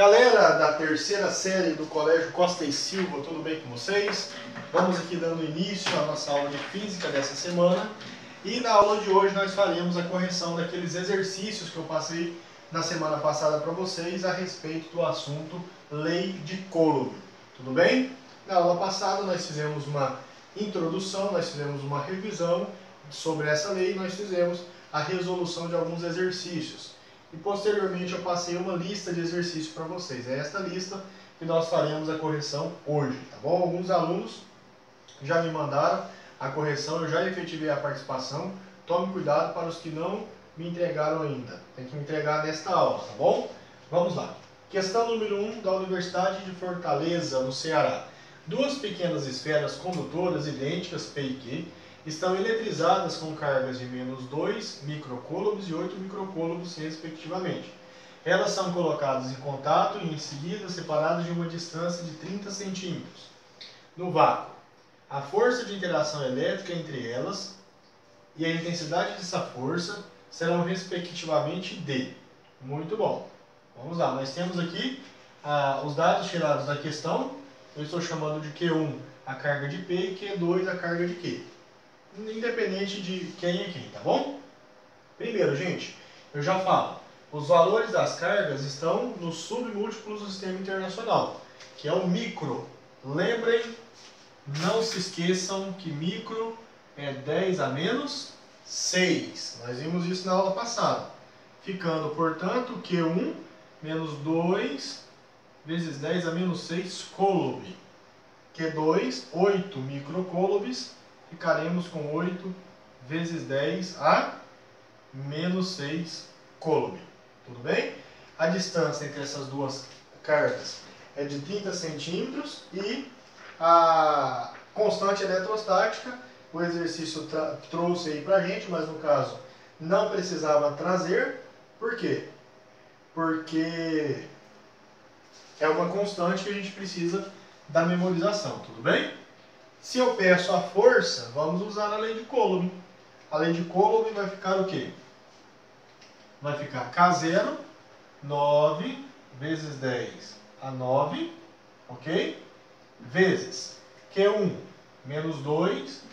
Galera da terceira série do Colégio Costa e Silva, tudo bem com vocês? Vamos aqui dando início à nossa aula de física dessa semana. E na aula de hoje nós faremos a correção daqueles exercícios que eu passei na semana passada para vocês a respeito do assunto Lei de Coulomb. Tudo bem? Na aula passada nós fizemos uma introdução, nós fizemos uma revisão sobre essa lei e nós fizemos a resolução de alguns exercícios. E posteriormente eu passei uma lista de exercícios para vocês. É esta lista que nós faremos a correção hoje, tá bom? Alguns alunos já me mandaram a correção, eu já efetivei a participação. Tome cuidado para os que não me entregaram ainda. Tem que me entregar nesta aula, tá bom? Vamos lá. Questão número 1 da Universidade de Fortaleza, no Ceará. Duas pequenas esferas condutoras idênticas, P e Q, estão eletrizadas com cargas de menos 2 microcoulombs e 8 microcoulombs, respectivamente. Elas são colocadas em contato e, em seguida, separadas de uma distância de 30 centímetros. No vácuo, a força de interação elétrica entre elas e a intensidade dessa força serão, respectivamente, D. Muito bom. Vamos lá, nós temos aqui os dados tirados da questão. Eu estou chamando de Q1 a carga de P e Q2 a carga de Q. Independente de quem é quem, tá bom? Primeiro, gente, eu já falo, os valores das cargas estão nos submúltiplos do sistema internacional, que é o micro. Lembrem, não se esqueçam que micro é 10 a menos 6. Nós vimos isso na aula passada. Ficando, portanto, Q1 menos 2 vezes 10 a menos 6 coulomb. Q2, 8 microcoulombs. Ficaremos com 8 vezes 10 a menos 6 coulomb. Tudo bem? A distância entre essas duas cargas é de 30 centímetros e a constante eletrostática, o exercício trouxe aí pra gente, mas no caso não precisava trazer. Por quê? Porque é uma constante que a gente precisa da memorização, tudo bem? Se eu peço a força, vamos usar a lei de Coulomb. A lei de Coulomb vai ficar o quê? Vai ficar K0, 9 vezes 10 a 9, ok? Vezes Q1, menos 2,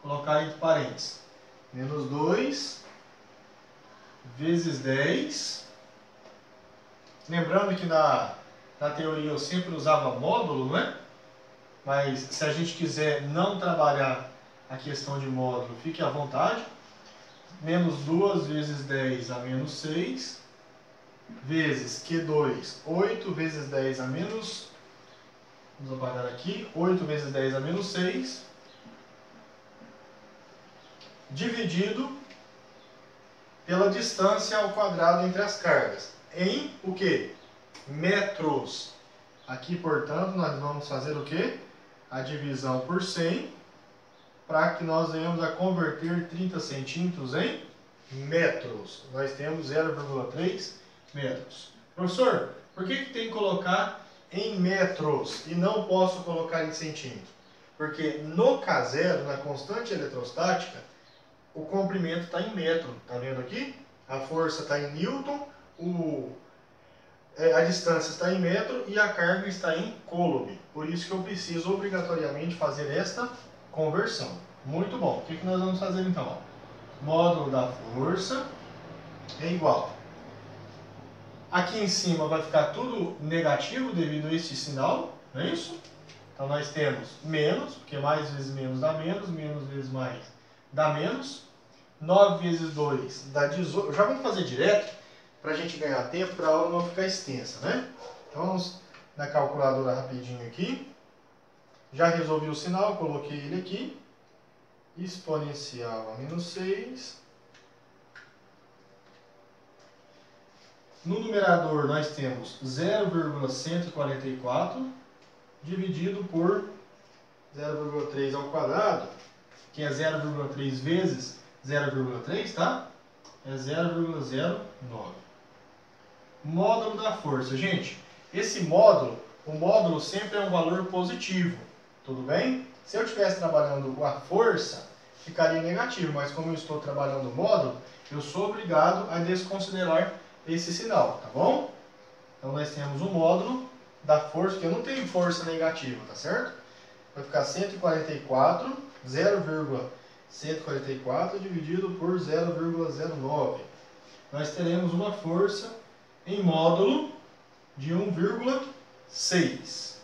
colocar entre parênteses, menos 2 vezes 10. Lembrando que na teoria eu sempre usava módulo, né? Mas se a gente quiser não trabalhar a questão de módulo, fique à vontade. Menos 2 vezes 10 a menos 6, vezes Q2, 8 vezes 10 a menos... Vamos apagar aqui. 8 vezes 10 a menos 6, dividido pela distância ao quadrado entre as cargas. Em o quê? Metros. Aqui, portanto, nós vamos fazer o quê? A divisão por 100, para que nós venhamos a converter 30 centímetros em metros. Nós temos 0,3 metros. Professor, por que tem que colocar em metros e não posso colocar em centímetros? Porque no K0, na constante eletrostática, o comprimento está em metro. Está vendo aqui? A força está em newton, a distância está em metro e a carga está em coulomb. Por isso que eu preciso obrigatoriamente fazer esta conversão. Muito bom. O que nós vamos fazer então? Módulo da força é igual. Aqui em cima vai ficar tudo negativo devido a este sinal, não é isso? Então nós temos menos, porque mais vezes menos dá menos, menos vezes mais dá menos. 9 vezes 2 dá 18. Já vamos fazer direto, para a gente ganhar tempo, para a aula não ficar extensa, né? Então vamos na calculadora rapidinho aqui. Já resolvi o sinal, coloquei ele aqui. Exponencial a menos 6. No numerador nós temos 0,144 dividido por 0,3 ao quadrado, que é 0,3 vezes 0,3, tá? É 0,09. Módulo da força. Gente, esse módulo, o módulo sempre é um valor positivo, tudo bem? Se eu estivesse trabalhando a força, ficaria negativo, mas como eu estou trabalhando o módulo, eu sou obrigado a desconsiderar esse sinal, tá bom? Então nós temos o módulo da força, porque não tem força negativa, tá certo? Vai ficar 144, 0,144 dividido por 0,09. Nós teremos uma força em módulo de 1,6.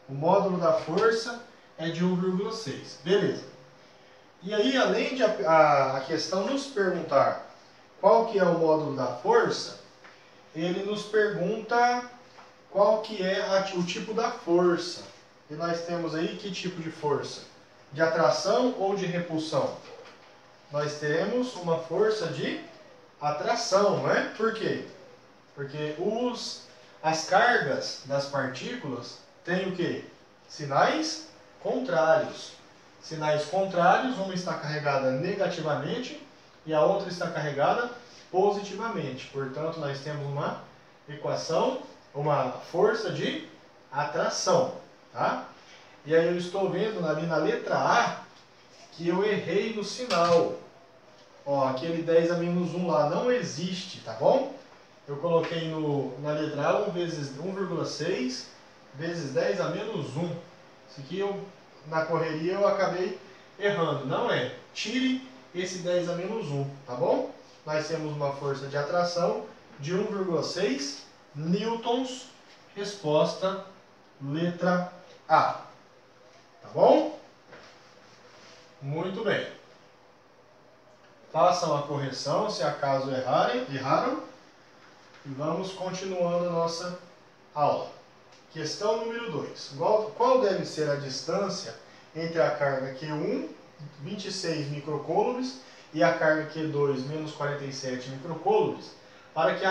O módulo da força é de 1,6. Beleza. E aí, além de a questão nos perguntar qual que é o módulo da força, ele nos pergunta qual que é o tipo da força. E nós temos aí que tipo de força? De atração ou de repulsão? Nós teremos uma força de atração, não é? Por quê? Porque as cargas das partículas têm o quê? Sinais contrários. Sinais contrários, uma está carregada negativamente e a outra está carregada positivamente. Portanto, nós temos uma equação, uma força de atração. Tá? E aí eu estou vendo ali na letra A que eu errei no sinal. Ó, aquele 10 a menos 1 lá não existe, tá bom? Eu coloquei na letra A 1 vezes 1,6 vezes 10 a menos 1. Isso aqui na correria eu acabei errando. Não é. Tire esse 10 a menos 1, tá bom? Nós temos uma força de atração de 1,6 newtons. Resposta, letra A. Tá bom? Muito bem. Façam a correção se acaso erraram. E vamos continuando a nossa aula. Questão número 2. Qual deve ser a distância entre a carga Q1, 26 microcoulombs, e a carga Q2, menos 47 microcoulombs, para que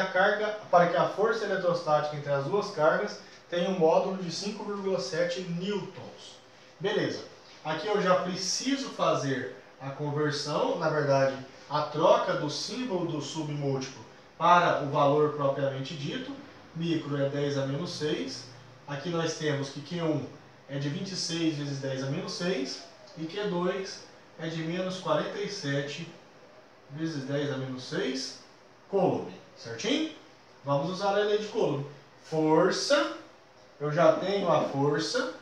a força eletrostática entre as duas cargas tenha um módulo de 5,7 newtons. Beleza. Aqui eu já preciso fazer a conversão, na verdade, a troca do símbolo do submúltiplo para o valor propriamente dito. Micro é 10 a menos 6. Aqui nós temos que Q1 é de 26 vezes 10 a menos 6. E Q2 é de menos 47 vezes 10 a menos 6 coulomb. Certinho? Vamos usar a lei de Coulomb. Força, eu já tenho a força,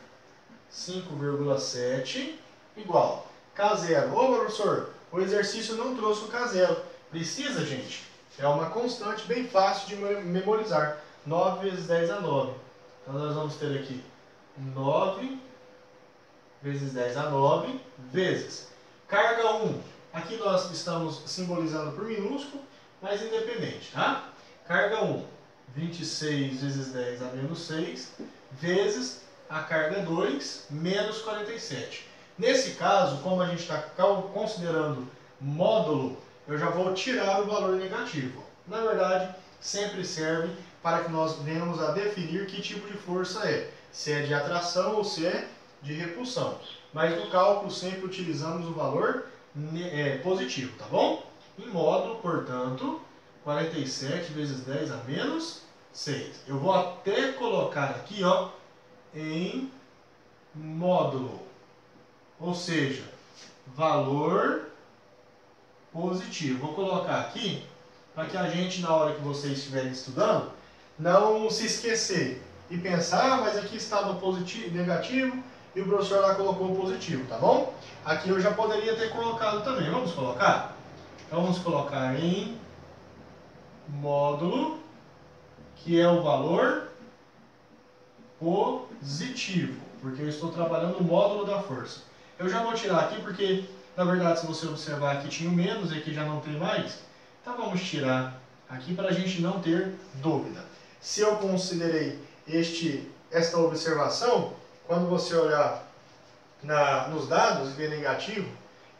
5,7 igual K0. Ô professor, o exercício não trouxe o K0. Precisa, gente? É uma constante bem fácil de memorizar. 9 vezes 10 a 9. Então nós vamos ter aqui 9 vezes 10 a 9 vezes carga 1. Aqui nós estamos simbolizando por minúsculo, mas independente, tá? Carga 1, 26 vezes 10 a menos 6, vezes a carga 2, menos 47. Nesse caso, como a gente está considerando módulo, eu já vou tirar o valor negativo. Na verdade, sempre serve para que nós venhamos a definir que tipo de força é. Se é de atração ou se é de repulsão. Mas no cálculo sempre utilizamos o valor positivo, tá bom? Em módulo, portanto, 47 vezes 10 a menos 6. Eu vou até colocar aqui, ó, em módulo. Ou seja, valor positivo. Vou colocar aqui para que a gente, na hora que vocês estiverem estudando, não se esquecer e pensar, mas aqui estava positivo, negativo, e o professor lá colocou positivo, tá bom? Aqui eu já poderia ter colocado também. Vamos colocar? Então vamos colocar em módulo, que é o valor positivo, porque eu estou trabalhando o módulo da força. Eu já vou tirar aqui porque, na verdade, se você observar aqui tinha um menos e aqui já não tem mais. Então vamos tirar aqui para a gente não ter dúvida. Se eu considerei esta observação, quando você olhar nos dados e ver negativo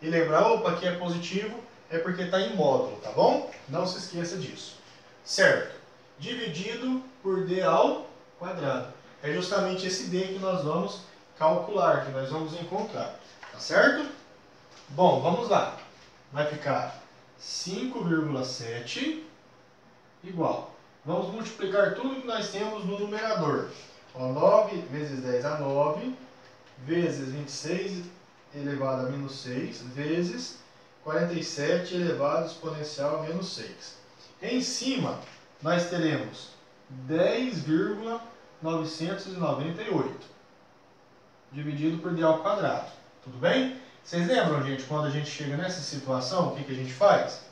e lembrar, opa, aqui é positivo, é porque está em módulo, tá bom? Não se esqueça disso. Certo. Dividido por D ao quadrado. É justamente esse D que nós vamos calcular, que nós vamos encontrar. Tá certo? Bom, vamos lá. Vai ficar 5,7 igual. Vamos multiplicar tudo que nós temos no numerador. Ó, 9 vezes 10 a 9, vezes 26 elevado a menos 6, vezes 47 elevado exponencial a menos 6. Em cima, nós teremos 10,998 dividido por d ao quadrado. Tudo bem? Vocês lembram, gente, quando a gente chega nessa situação, o que a gente faz?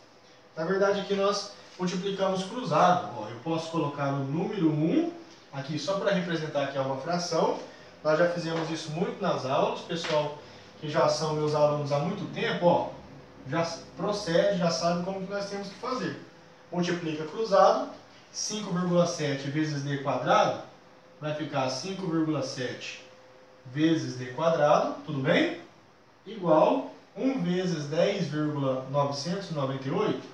Na verdade, aqui nós multiplicamos cruzado. Ó, eu posso colocar o número 1 aqui só para representar que é uma fração. Nós já fizemos isso muito nas aulas. Pessoal que já são meus alunos há muito tempo, ó, já procede, já sabe como que nós temos que fazer. Multiplica cruzado, 5,7 vezes d quadrado vai ficar 5,7 vezes d quadrado, tudo bem? Igual 1 vezes 10,998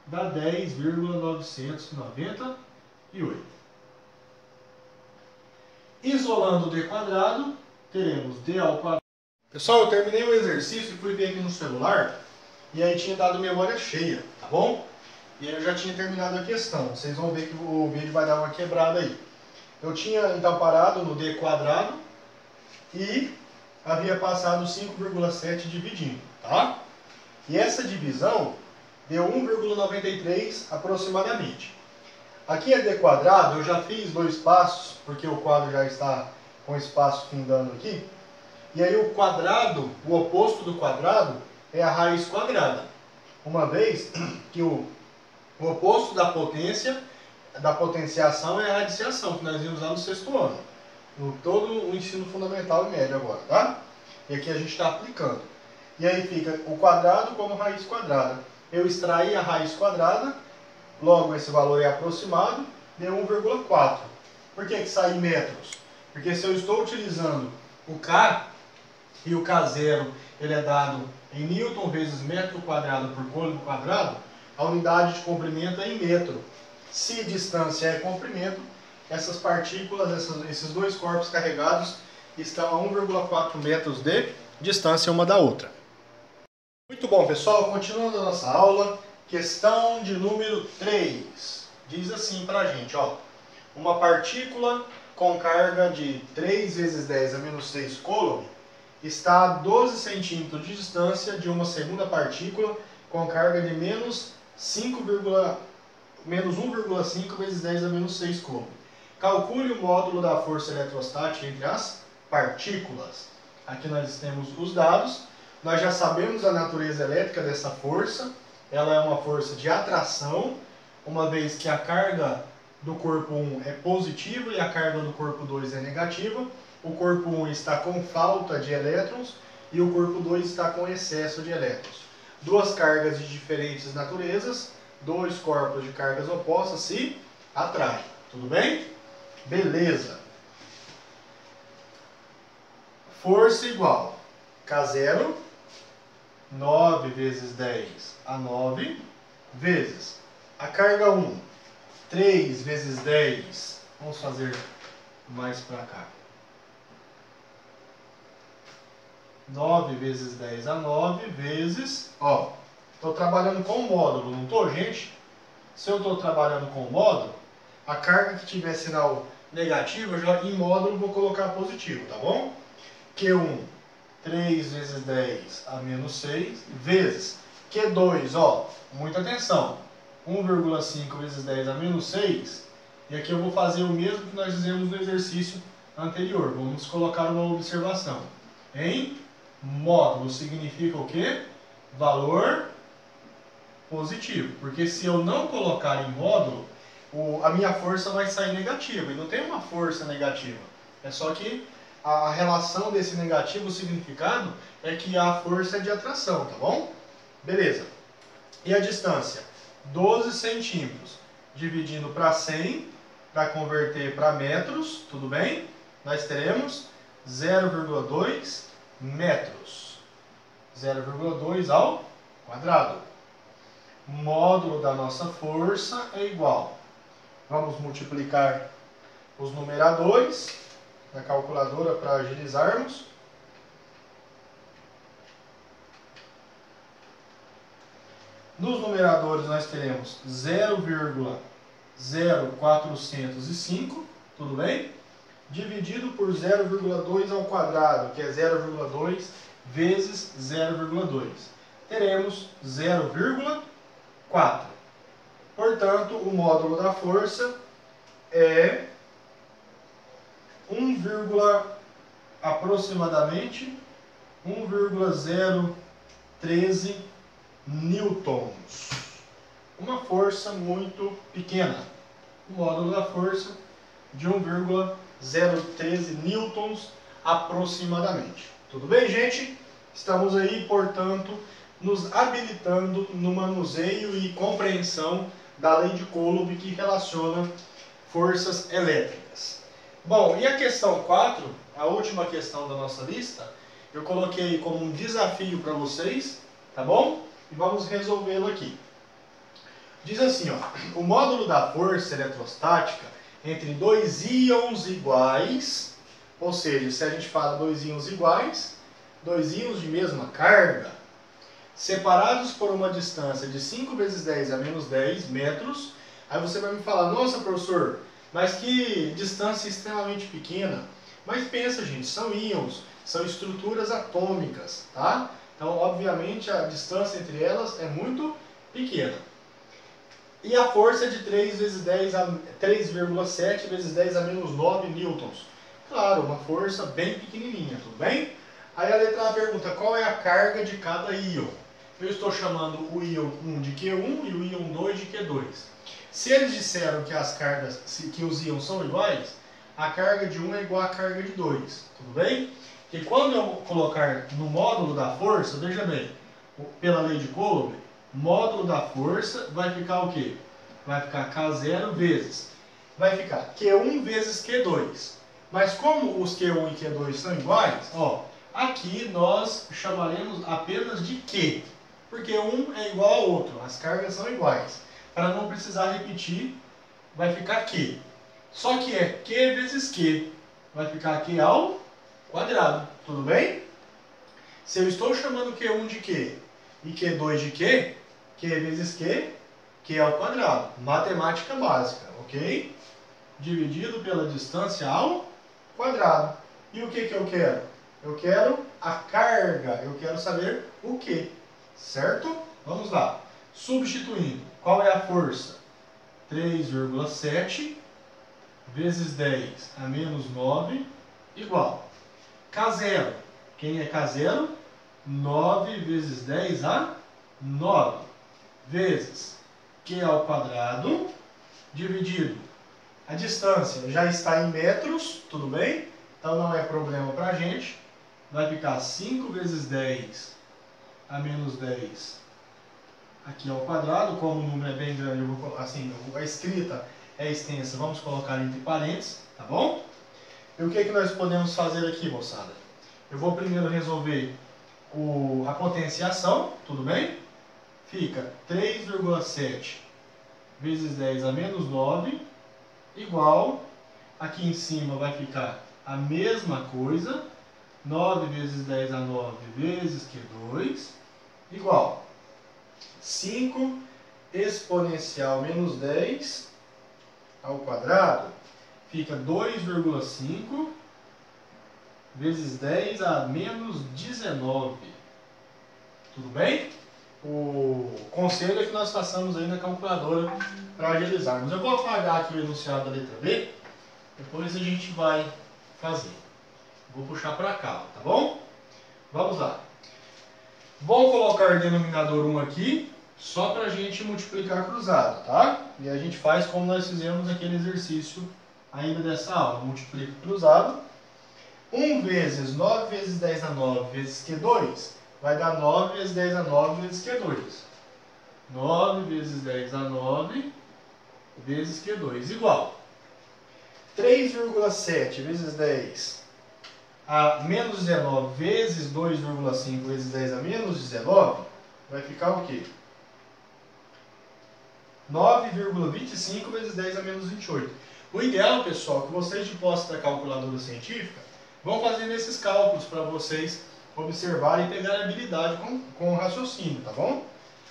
dá 10,998. Isolando o d quadrado, teremos d ao quadrado. Pessoal, eu terminei o exercício e fui ver aqui no celular e aí tinha dado memória cheia, tá bom? E aí eu já tinha terminado a questão. Vocês vão ver que o vídeo vai dar uma quebrada aí. Eu tinha então parado no d quadrado e havia passado 5,7 dividindo, tá? E essa divisão deu 1,93 aproximadamente. Aqui é d quadrado, eu já fiz 2 passos, porque o quadro já está com espaço findando aqui. E aí o quadrado, o oposto do quadrado, é a raiz quadrada. Uma vez que o oposto da potência, da potenciação é a radiciação, que nós vimos lá no 6º ano. No todo o ensino fundamental e médio agora, tá? E aqui a gente está aplicando. E aí fica o quadrado como raiz quadrada. Eu extraí a raiz quadrada, logo esse valor é aproximado, deu 1,4. Por que sai em metros? Porque se eu estou utilizando o K, e o K0 ele é dado em Newton vezes metro quadrado por côlego quadrado, a unidade de comprimento é em metro. Se distância é comprimento, essas partículas, esses dois corpos carregados estão a 1,4 metros de distância uma da outra. Muito bom, pessoal. Continuando a nossa aula, questão de número 3. Diz assim pra gente, ó. Uma partícula com carga de 3 vezes 10 a menos 6 coulomb está a 12 centímetros de distância de uma segunda partícula com carga de menos 1,5 vezes 10 a menos 6 coulomb. Calcule o módulo da força eletrostática entre as partículas. Aqui nós temos os dados. Nós já sabemos a natureza elétrica dessa força. Ela é uma força de atração, uma vez que a carga do corpo 1 é positiva e a carga do corpo 2 é negativa. O corpo 1 está com falta de elétrons e o corpo 2 está com excesso de elétrons. Duas cargas de diferentes naturezas, dois corpos de cargas opostas se atraem. Tudo bem? Beleza. Força igual K0, 9 vezes 10 a 9, vezes a carga 1, 3 vezes 10, vamos fazer mais para cá. 9 vezes 10 a 9, vezes, ó, estou trabalhando com módulo, não estou, gente? Se eu estou trabalhando com módulo, a carga que tiver sinal negativo, eu já em módulo vou colocar positivo, tá bom? Q1, 3 vezes 10 a menos 6, vezes Q2, ó, muita atenção, 1,5 vezes 10 a menos 6, e aqui eu vou fazer o mesmo que nós fizemos no exercício anterior, vamos colocar uma observação. Em módulo significa o quê? Valor positivo, porque se eu não colocar em módulo, a minha força vai sair negativa, e não tem uma força negativa, é só que a relação desse negativo, o significado, é que a força é de atração, tá bom? Beleza. E a distância? 12 centímetros. Dividindo para 100, para converter para metros, tudo bem? Nós teremos 0,2 metros. 0,2 ao quadrado. Módulo da nossa força é igual. Vamos multiplicar os numeradores da calculadora para agilizarmos. Nos numeradores nós teremos 0,0405, tudo bem? Dividido por 0,2 ao quadrado, que é 0,2 vezes 0,2. Teremos 0,4. Portanto, o módulo da força é aproximadamente 1,013 newtons. Uma força muito pequena. O módulo da força de 1,013 newtons aproximadamente. Tudo bem, gente? Estamos aí, portanto, nos habilitando no manuseio e compreensão da lei de Coulomb que relaciona forças elétricas. Bom, e a questão 4, a última questão da nossa lista, eu coloquei como um desafio para vocês, tá bom? E vamos resolvê-lo aqui. Diz assim, ó, o módulo da força eletrostática entre dois íons iguais, ou seja, se a gente fala dois íons iguais, dois íons de mesma carga, separados por uma distância de 5 vezes 10 a menos 10 metros, aí você vai me falar, nossa professor, mas que distância extremamente pequena. Mas pensa, gente, são íons, são estruturas atômicas, tá? Então, obviamente, a distância entre elas é muito pequena. E a força é de 3,7 vezes 10 a menos 9 newtons. Claro, uma força bem pequenininha, tudo bem? Aí a letra A pergunta, qual é a carga de cada íon? Eu estou chamando o íon 1 de Q1 e o íon 2 de Q2. Se eles disseram que as cargas, que os íons são iguais, a carga de 1 é igual à carga de 2, tudo bem? E quando eu colocar no módulo da força, veja bem, pela lei de Coulomb, módulo da força vai ficar o quê? Vai ficar K0 vezes. Vai ficar Q1 vezes Q2. Mas como os Q1 e Q2 são iguais, ó, aqui nós chamaremos apenas de Q. Porque um é igual ao outro, as cargas são iguais. Para não precisar repetir, vai ficar Q. Só que é Q vezes Q. Vai ficar Q ao quadrado. Tudo bem? Se eu estou chamando Q1 de Q e Q2 de Q, Q vezes Q, Q ao quadrado. Matemática básica, ok? Dividido pela distância ao quadrado. E o que eu quero? Eu quero a carga. Eu quero saber o que. Certo? Vamos lá. Substituindo. Qual é a força? 3,7 vezes 10 a menos 9 igual. K0. Quem é K0? 9 vezes 10 a 9 vezes Q ao quadrado dividido. A distância já está em metros, tudo bem? Então não é problema para a gente. Vai ficar 5 vezes 10 a menos 10 aqui ao quadrado. Como o número é bem grande, eu vou, assim, a escrita é extensa, vamos colocar entre parênteses, tá bom? E o que nós podemos fazer aqui, moçada? Eu vou primeiro resolver a potenciação, tudo bem? Fica 3,7 vezes 10 a menos 9 igual, aqui em cima vai ficar a mesma coisa, 9 vezes 10 a 9 vezes Q2 igual 5 exponencial menos 10 ao quadrado, fica 2,5 vezes 10 a menos 19. Tudo bem? O conselho é que nós façamos aí na calculadora para agilizarmos. Eu vou apagar aqui o enunciado da letra B, depois a gente vai fazer. Vou puxar para cá, tá bom? Vamos lá. Vou colocar o denominador 1 aqui, só para a gente multiplicar cruzado, tá? E a gente faz como nós fizemos aquele exercício ainda dessa aula. Multiplica cruzado. 1 vezes 9 vezes 10 a 9 vezes Q2 vai dar 9 vezes 10 a 9 vezes Q2. 9 vezes 10 a 9 vezes Q2 igual 3,7 vezes 10 a menos 19 vezes 2,5 vezes 10 a menos 19 vai ficar o quê? 9,25 vezes 10 a menos 28. O ideal, pessoal, é que vocês de posse da calculadora científica vão fazendo esses cálculos para vocês observarem e pegar habilidade com o raciocínio, tá bom?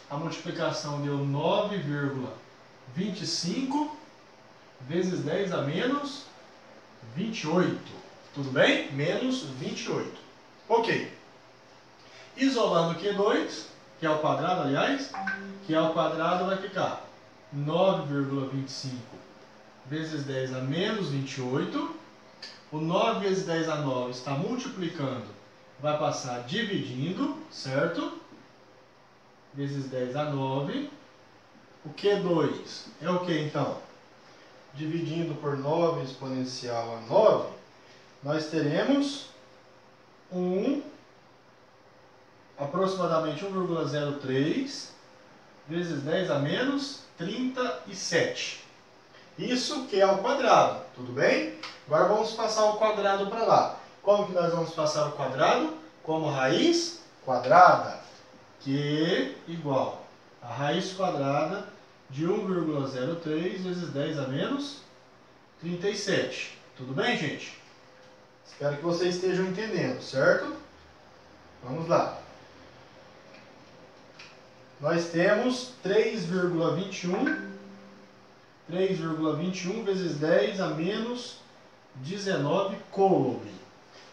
A multiplicação deu 9,25 vezes 10 a menos 28. Tudo bem? Menos 28. Ok. Isolando Q2, que é ao quadrado, aliás, que é ao quadrado vai ficar 9,25 vezes 10 a menos 28. O 9 vezes 10 a 9 está multiplicando, vai passar dividindo, certo? Vezes 10 a 9. O Q2 é o que então? Dividindo por 9 exponencial a 9, nós teremos aproximadamente 1,03 vezes 10 a menos 37. Isso que é ao quadrado, tudo bem? Agora vamos passar ao quadrado para lá. Como que nós vamos passar o quadrado? Como raiz quadrada, que é igual a raiz quadrada de 1,03 vezes 10 a menos 37. Tudo bem, gente? Espero que vocês estejam entendendo, certo? Vamos lá. Nós temos 3,21 vezes 10 a menos 19 coulomb.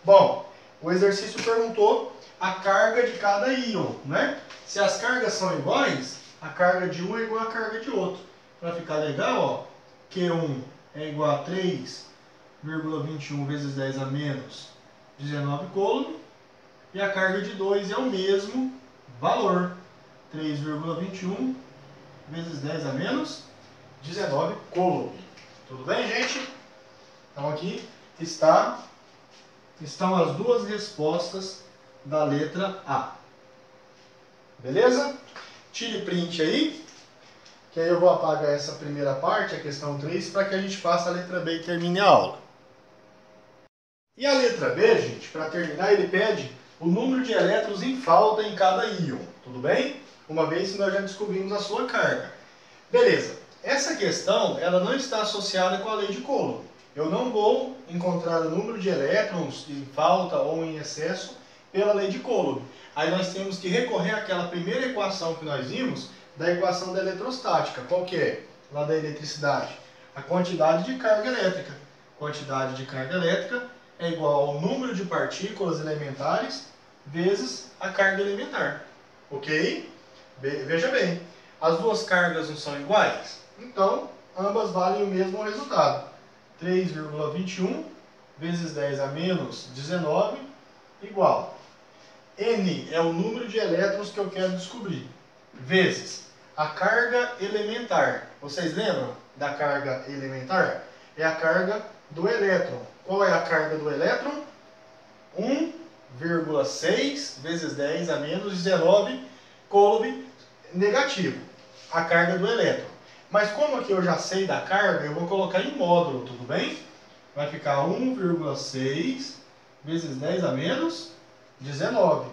Bom, o exercício perguntou a carga de cada íon, né? Se as cargas são iguais, a carga de um é igual à carga de outro. Para ficar legal, ó, Q1 é igual a 3,21 vezes 10 a menos 19 coulomb. E a carga de 2 é o mesmo valor, 3,21 vezes 10 a menos 19 coulomb. Tudo bem, gente? Então aqui estão as duas respostas da letra A. Beleza? Tire print aí, que aí eu vou apagar essa primeira parte, a questão 3, para que a gente faça a letra B e termine a aula. E a letra B, gente, para terminar, ele pede o número de elétrons em falta em cada íon. Tudo bem? Uma vez que nós já descobrimos a sua carga. Beleza. Essa questão, ela não está associada com a lei de Coulomb. Eu não vou encontrar o número de elétrons em falta ou em excesso pela lei de Coulomb. Aí nós temos que recorrer àquela primeira equação que nós vimos, da equação da eletrostática. Qual que é? Lá da eletricidade. A quantidade de carga elétrica. Quantidade de carga elétrica é igual ao número de partículas elementares vezes a carga elementar. Ok? Veja bem, as duas cargas não são iguais? Então, ambas valem o mesmo resultado. 3,21 vezes 10 a menos 19 igual. N é o número de elétrons que eu quero descobrir, vezes a carga elementar. Vocês lembram da carga elementar? É a carga do elétron. Qual é a carga do elétron? 1,6 vezes 10 a menos 19 coulomb negativo. A carga do elétron. Mas como aqui eu já sei da carga, eu vou colocar em módulo, tudo bem? Vai ficar 1,6 vezes 10 a menos 19.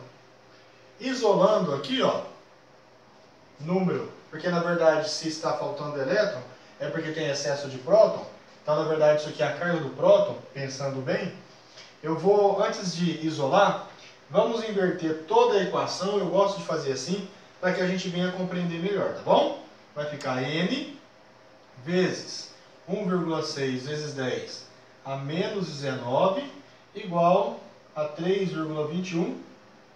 Isolando aqui, ó, número, porque na verdade se está faltando elétron, é porque tem excesso de próton. Então na verdade isso aqui é a carga do próton, pensando bem. Eu vou, antes de isolar, vamos inverter toda a equação, eu gosto de fazer assim, para que a gente venha compreender melhor, tá bom? Vai ficar N vezes 1,6 vezes 10 a menos 19 igual a 3,21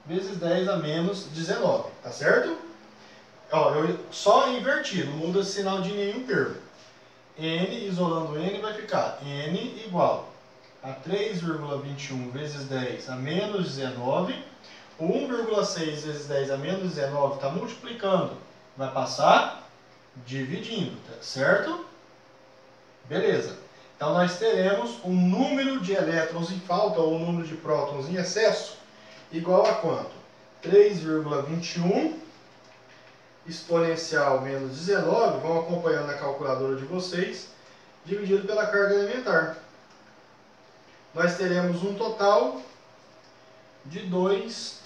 vezes 10 a menos 19, tá certo? Ó, eu só inverti, não muda o sinal de nenhum termo. N, isolando N, vai ficar N igual a 3,21 vezes 10 a menos 19. O 1,6 vezes 10 a menos 19 está multiplicando, vai passar dividindo, tá certo? Beleza. Então nós teremos o número de elétrons em falta ou o número de prótons em excesso igual a quanto? 3,21 exponencial menos 19, vão acompanhando a calculadora de vocês, dividido pela carga elementar. Nós teremos um total de 2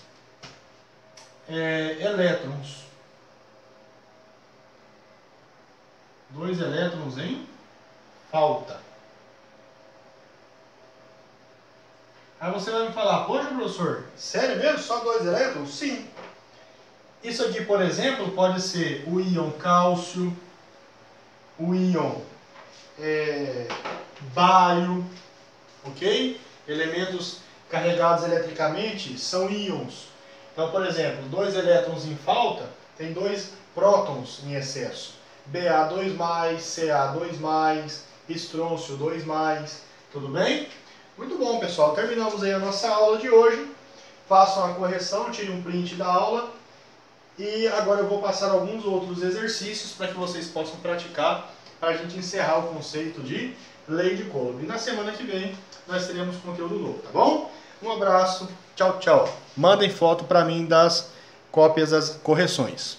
elétrons. 2 elétrons em falta. Aí você vai me falar, poxa professor, sério mesmo? Só 2 elétrons? Sim. Isso aqui, por exemplo, pode ser o íon cálcio, o íon bário, ok? Elementos carregados eletricamente são íons. Então, por exemplo, 2 elétrons em falta tem 2 prótons em excesso. Ba2+, Ca2+, estrôncio 2+, tudo bem? Muito bom, pessoal. Terminamos aí a nossa aula de hoje. Façam a correção, tire um print da aula. E agora eu vou passar alguns outros exercícios para que vocês possam praticar, para a gente encerrar o conceito de lei de Coulomb. E na semana que vem nós teremos conteúdo novo, tá bom? Um abraço, tchau, tchau. Mandem foto para mim das cópias das correções.